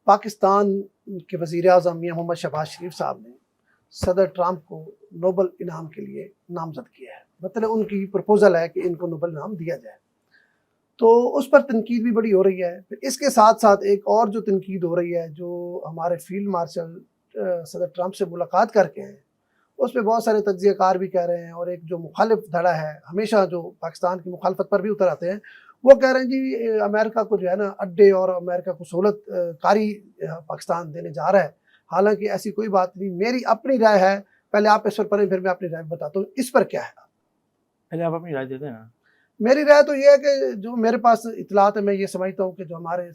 پاکستان کے وزیر اعظم میاں محمد شہباز شریف صاحب نے صدر ٹرمپ کو نوبل انعام کے لیے نامزد کیا ہے. مطلب ان کی پرپوزل ہے کہ ان کو نوبل انعام دیا جائے. تو اس پر تنقید بھی بڑی ہو رہی ہے. پھر اس کے ساتھ ساتھ ایک اور جو تنقید ہو رہی ہے، جو ہمارے فیلڈ مارشل صدر ٹرمپ سے ملاقات کر کے ہیں، اس پہ بہت سارے تجزیہ کار بھی کہہ رہے ہیں، اور ایک جو مخالف دھڑا ہے ہمیشہ جو پاکستان کی مخالفت پر بھی اتر آتے ہیں، وہ کہہ رہے ہیں جی امریکہ کو جو ہے نا اڈے اور امریکہ کو سہولت کاری پاکستان دینے جا رہا ہے. حالانکہ ایسی کوئی بات نہیں. میری اپنی رائے ہے، پہلے آپ اس پر پڑھیں پھر میں اپنی رائے بتاتا ہوں اس پر کیا ہے. پہلے آپ اپنی رائے دیتے ہیں نا. میری رائے تو یہ ہے کہ جو میرے پاس اطلاعات ہے، میں یہ سمجھتا ہوں کہ جو ہمارے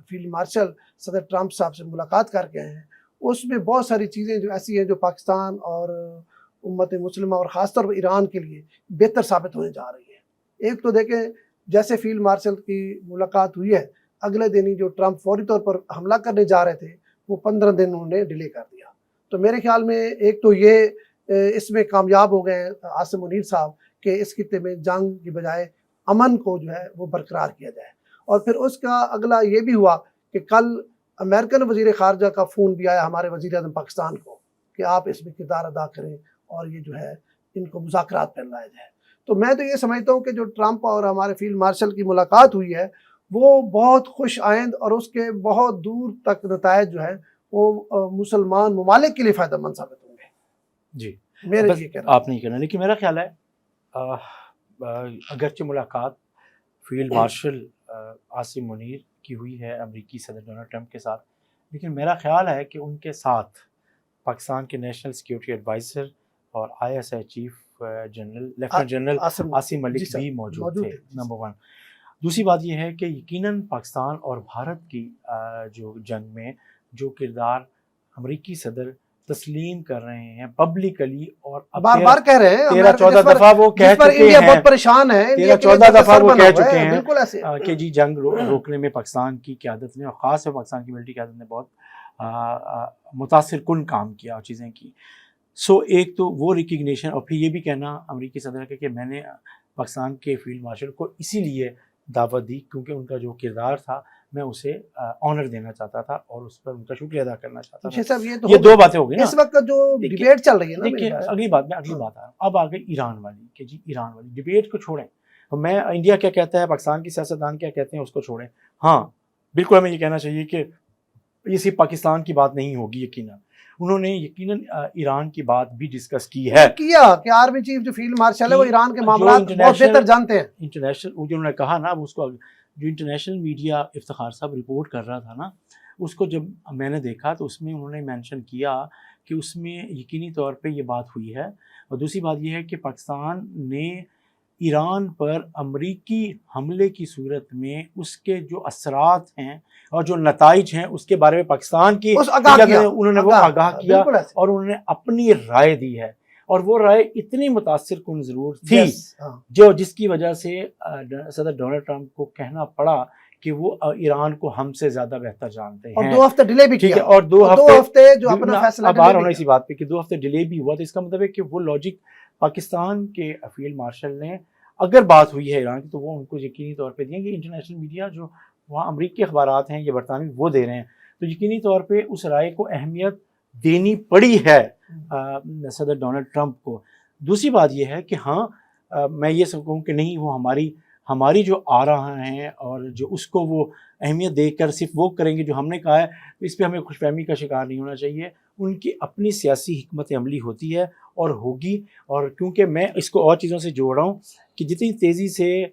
فیلڈ مارشل صدر ٹرمپ صاحب سے ملاقات کر کے ہیں، اس میں بہت ساری چیزیں جو ایسی ہیں جو پاکستان اور امت مسلمہ اور خاص طور پر ایران کے لیے بہتر ثابت ہونے جا رہی ہے. ایک تو دیکھیں، جیسے فیلڈ مارشل کی ملاقات ہوئی ہے، اگلے دن ہی جو ٹرمپ فوری طور پر حملہ کرنے جا رہے تھے وہ 15 دن انہوں نے ڈیلے کر دیا. تو میرے خیال میں ایک تو یہ اس میں کامیاب ہو گئے عاصم منیر صاحب کہ اس خطے میں جنگ کی بجائے امن کو جو ہے وہ برقرار کیا جائے. اور پھر اس کا اگلا یہ بھی ہوا کہ کل امریکن وزیر خارجہ کا فون بھی آیا ہمارے وزیر اعظم پاکستان کو کہ آپ اس میں کردار ادا کریں اور یہ جو ہے ان کو مذاکرات پر لایا جائے. تو میں تو یہ سمجھتا ہوں کہ جو ٹرمپ اور ہمارے فیلڈ مارشل کی ملاقات ہوئی ہے وہ بہت خوش آئند اور اس کے بہت دور تک نتائج جو ہے وہ مسلمان ممالک کے لیے فائدہ مند ثابت ہوں گے. جی میرے بس یہ کہنا ہے. آپ نہیں کرنا، لیکن میرا خیال ہے اگرچہ ملاقات فیلڈ مارشل عاصم منیر کی ہوئی ہے امریکی صدر ڈونلڈ ٹرمپ کے ساتھ، لیکن میرا خیال ہے کہ ان کے ساتھ پاکستان کے نیشنل سیکیورٹی ایڈوائزر اور ISI chief general lieutenant general Asim Malik بھی موجود تھے، نمبر 1. دوسری بات یہ ہے کہ یقیناً پاکستان اور بھارت کی جو جنگ میں جو کردار امریکی صدر تسلیم کر رہے ہیں پبلکلی اور بار بار کہہ رہے ہیں 13-14 دفعہ وہ کہہ چکے ہیں، بہت پریشان ہے، 13-14 دفعہ وہ کہہ چکے ہیں بالکل ایسے کہ جی جنگ روکنے میں پاکستان کی قیادت نے اور خاص طور پاکستان کی ملٹری قیادت نے بہت متاثر کن کام کیا اور چیزیں کی. سو ایک تو وہ ریکگنیشن، اور پھر یہ بھی کہنا امریکی صدر کا کہ میں نے پاکستان کے فیلڈ مارشل کو اسی لیے دعوت دی کیونکہ ان کا جو کردار تھا میں اسے آنر دینا چاہتا تھا اور اس پر ان کا شکریہ ادا کرنا چاہتا تھا. یہ دو باتیں ہو گئی نا. اس وقت جو ڈیبیٹ چل رہی ہے نا، دیکھیے اگلی بات آ رہا ہوں. اب آ گئی ایران والی کہ جی ایران والی ڈیبیٹ کو چھوڑیں. میں انڈیا کیا کہتا ہے، پاکستان کی سیاستدان کیا کہتے ہیں، اس کو چھوڑیں. ہاں بالکل ہمیں یہ کہنا چاہیے کہ یہ صرف پاکستان کی بات نہیں ہوگی. یقیناً انہوں نے ایران کی بات بھی ڈسکس کی ہے کیا کہ آرمی چیف جو فیلڈ مارشل ہے وہ ایران کے معاملات بہت بہتر جانتے ہیں. انٹرنیشنل جو انہوں نے کہا نا، اس کو جو انٹرنیشنل میڈیا افتخار صاحب رپورٹ کر رہا تھا نا، اس کو جب میں نے دیکھا تو اس میں انہوں نے مینشن کیا کہ اس میں یقینی طور پہ یہ بات ہوئی ہے. اور دوسری بات یہ ہے کہ پاکستان نے ایران پر امریکی حملے کی صورت میں اس کے جو اثرات ہیں اور جو نتائج ہیں اس کے بارے میں پاکستان کی انہوں نے وہ آگاہ کیا اور انہوں نے اپنی رائے دی ہے. اور وہ رائے اتنی متاثر کن ضرور تھی جس کی وجہ سے صدر ڈونلڈ ٹرمپ کو کہنا پڑا کہ وہ ایران کو ہم سے زیادہ بہتر جانتے ہیں. اور 2 ہفتے ڈیلے بھی کیا. اور 2 ہفتے جو اپنا فیصلہ اب آر ہونا اسی بات پہ کہ 2 ہفتے ڈیلے بھی ہوا. تو اس کا مطلب ہے کہ وہ لاجک پاکستان کے فیلڈ مارشل نے اگر بات ہوئی ہے ایران کی تو وہ ان کو یقینی طور پہ دیں گے. انٹرنیشنل میڈیا جو وہاں امریکی اخبارات ہیں، یہ برطانوی، وہ دے رہے ہیں. تو یقینی طور پہ اس رائے کو اہمیت دینی پڑی ہے صدر ڈونلڈ ٹرمپ کو. دوسری بات یہ ہے کہ ہاں میں یہ سب کہوں کہ نہیں، وہ ہماری جو آ رہا ہیں اور جو اس کو وہ اہمیت دے کر صرف وہ کریں گے جو ہم نے کہا ہے، اس پہ ہمیں خوش فہمی کا شکار نہیں ہونا چاہیے. ان کی اپنی سیاسی حکمت عملی ہوتی ہے اور ہوگی. اور کیونکہ میں اس کو اور چیزوں سے جوڑ رہا ہوں کہ جتنی تیزی سے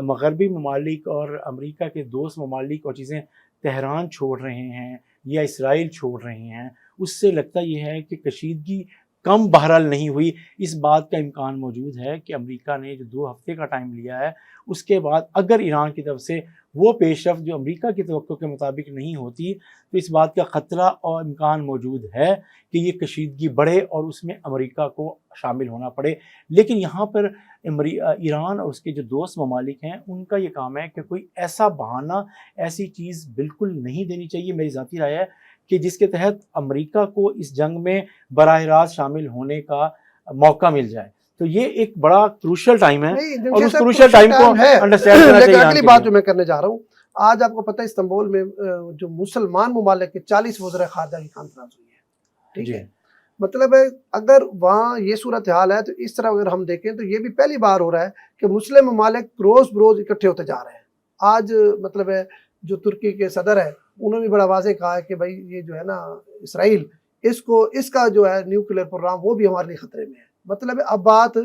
مغربی ممالک اور امریکہ کے دوست ممالک اور چیزیں تہران چھوڑ رہے ہیں یا اسرائیل چھوڑ رہے ہیں، اس سے لگتا یہ ہے کہ کشیدگی کم بہرحال نہیں ہوئی. اس بات کا امکان موجود ہے کہ امریکہ نے جو 2 ہفتے کا ٹائم لیا ہے، اس کے بعد اگر ایران کی طرف سے وہ پیش رفت جو امریکہ کی توقع کے مطابق نہیں ہوتی تو اس بات کا خطرہ اور امکان موجود ہے کہ یہ کشیدگی بڑھے اور اس میں امریکہ کو شامل ہونا پڑے. لیکن یہاں پر ایران اور اس کے جو دوست ممالک ہیں ان کا یہ کام ہے کہ کوئی ایسا بہانہ، ایسی چیز بالکل نہیں دینی چاہیے. میری ذاتی رائے ہے کہ جس کے تحت امریکہ کو اس جنگ میں براہ راست شامل ہونے کا موقع مل جائے. تو یہ ایک بڑا کروشل ٹائم ہے اور اس کروشل ٹائم کو انڈرسٹینڈ کرنا چاہیے. اگلی بات جو میں کرنے جا رہا ہوں آج آپ کو پتہ ہے استنبول میں جو مسلمان ممالک کے 40 وزراء خارجہ کی کانفرنس ہوئی ہے، ٹھیک ہے، مطلب ہے اگر وہاں یہ صورتحال ہے تو اس طرح اگر ہم دیکھیں تو یہ بھی پہلی بار ہو رہا ہے کہ مسلم ممالک روز بروز اکٹھے ہوتے جا رہے ہیں. آج مطلب ہے جو ترکی کے صدر ہے انہوں نے بڑا واضح کہا ہے کہ بھائی یہ جو ہے نا اسرائیل اس کا جو ہے نیوکلیئر پروگرام وہ بھی ہمارے لیے خطرے میں ہے. مطلب ہے اب بات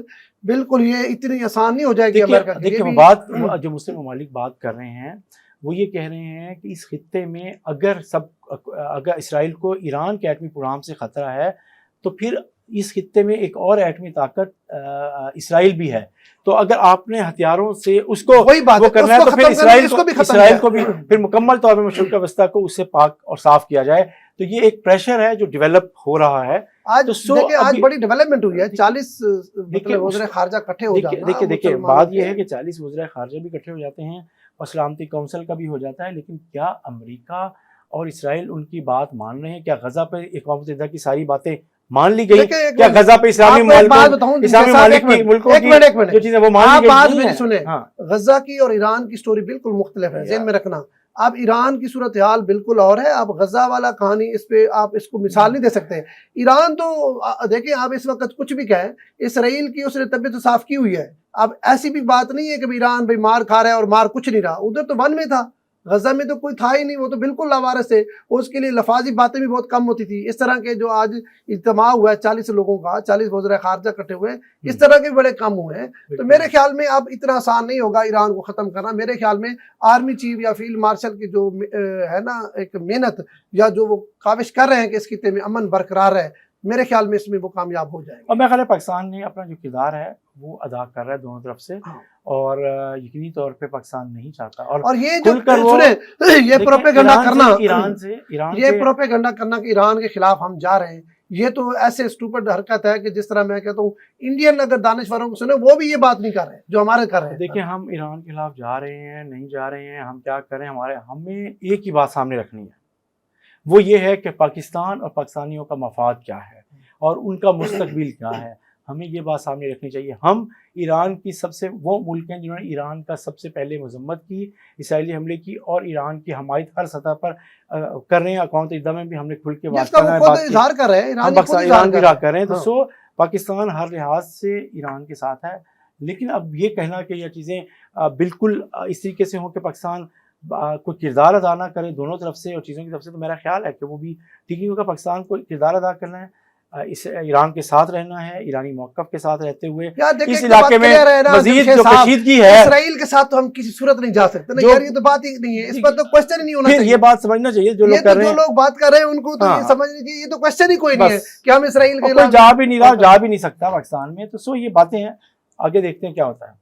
بالکل یہ اتنی آسان نہیں ہو جائے گی امریکہ کی. دیکھیں بات جو مسلم ممالک بات کر رہے ہیں وہ یہ کہہ رہے ہیں کہ اس خطے میں اگر اسرائیل کو ایران کے ایٹمی پروگرام سے خطرہ ہے تو پھر اس خطے میں ایک اور ایٹمی طاقت اسرائیل بھی ہے. تو اگر آپ نے ہتھیاروں سے اس کو وہ کرنا ہے تو پھر اسرائیل کو بھی پھر مکمل طور پہ مشرقہ وسطیٰ کو اس سے پاک اور صاف کیا جائے. تو یہ ایک پریشر ہے جو ڈیولپ ہو رہا ہے. آج بڑی ڈیولپمنٹ ہوئی ہے. 40 وزراء خارجہ اکٹھے ہو جانا. دیکھیں بات یہ ہے کہ 40 وزراء خارجہ بھی اکٹھے ہو جاتے ہیں اور سلامتی کونسل کا بھی ہو جاتا ہے، لیکن کیا امریکہ اور اسرائیل ان کی بات مان رہے ہیں؟ کیا غزہ پہ اقوام متحدہ کی ساری باتیں مان لی گئی؟ کیا غزہ پہ اسلامی ممالک کی جو چیزیں وہ مان لی گئی؟ سنیں، غزہ کی اور ایران کی سٹوری بالکل مختلف ہے، ذہن میں رکھنا. اب ایران کی صورتحال بالکل اور ہے. اب غزہ والا کہانی اس پہ آپ اس کو مثال نہیں دے سکتے. ایران تو دیکھیں آپ اس وقت کچھ بھی کہیں، اسرائیل کی اس نے طبیعت صاف کی ہوئی ہے. اب ایسی بھی بات نہیں ہے کہ ایران بھائی مار کھا رہا ہے اور مار کچھ نہیں رہا. ادھر تو ون میں تھا، غزہ میں تو کوئی تھا ہی نہیں، وہ تو بالکل لاوارث ہے. اس کے لیے لفاظی باتیں بھی بہت کم ہوتی تھی. اس طرح کے جو آج اجتماع ہوا ہے 40 لوگوں کا، 40 وزراء خارجہ اکٹھے ہوئے، اس طرح کے بڑے کم ہوئے ہیں. تو میرے خیال میں اب اتنا آسان نہیں ہوگا ایران کو ختم کرنا. میرے خیال میں آرمی چیف یا فیلڈ مارشل کی جو ہے نا ایک محنت یا جو وہ کاوش کر رہے ہیں کہ اس خطے میں امن برقرار ہے، میرے خیال میں اس میں وہ کامیاب ہو جائیں گے. اور میں خیال ہے پاکستان نے اپنا جو کردار ہے وہ ادا کر رہا ہے دونوں طرف سے، اور یقینی طور پہ پاکستان نہیں چاہتا. اور یہ جو یہ پروپیگنڈا کرنا کہ ایران کے خلاف ہم جا رہے ہیں، یہ تو ایسے سٹوپڈ حرکت ہے کہ جس طرح میں کہتا ہوں انڈین اگر دانشوروں کو سنے وہ بھی یہ بات نہیں کر رہے جو ہمارے کر رہے ہیں. دیکھیں ہم ایران کے خلاف جا رہے ہیں نہیں جا رہے ہیں، ہم کیا کریں، ہمیں ایک ہی بات سامنے رکھنی ہے، وہ یہ ہے کہ پاکستان اور پاکستانیوں کا مفاد کیا ہے اور ان کا مستقبل کیا ہے. ہمیں یہ بات سامنے رکھنی چاہیے. ہم ایران کی وہ ملک ہیں جنہوں نے ایران کا سب سے پہلے مذمت کی، اسرائیلی حملے کی، اور ایران کی حمایت ہر سطح پر کر رہے ہیں. اقوام متحدہ میں بھی ہم نے کھل کے بات کر رہے ہیں، ایران بھی کر رہے ہیں. تو پاکستان ہر لحاظ سے ایران کے ساتھ ہے. لیکن اب یہ کہنا کہ یہ چیزیں بالکل اس طریقے سے ہوں کہ پاکستان کوئی کردار ادا نہ کرے دونوں طرف سے اور چیزوں کی طرف سے، تو میرا خیال ہے کہ وہ بھی ٹھیک نہیں ہوگا. پاکستان کو کردار ادا کرنا ہے، اس ایران کے ساتھ رہنا ہے، ایرانی موقف کے ساتھ رہتے ہوئے اس علاقے میں مزید جو کشیدگی ہے. اسرائیل کے ساتھ تو ہم کسی صورت نہیں جا سکتے نا یار، یہ تو بات ہی نہیں ہے، اس پر تو کوسچن ہی نہیں ہونا چاہیے. یہ بات سمجھنا چاہیے جو لوگ کر رہے ہیں، جو لوگ بات کر رہے ہیں ان کو تو یہ سمجھنا چاہیے یہ تو کوسچن ہی کوئی نہیں ہے کہ ہم اسرائیل کے جا بھی نہیں رہا، جا بھی نہیں سکتا پاکستان میں. تو یہ باتیں ہیں، آگے دیکھتے ہیں کیا ہوتا ہے.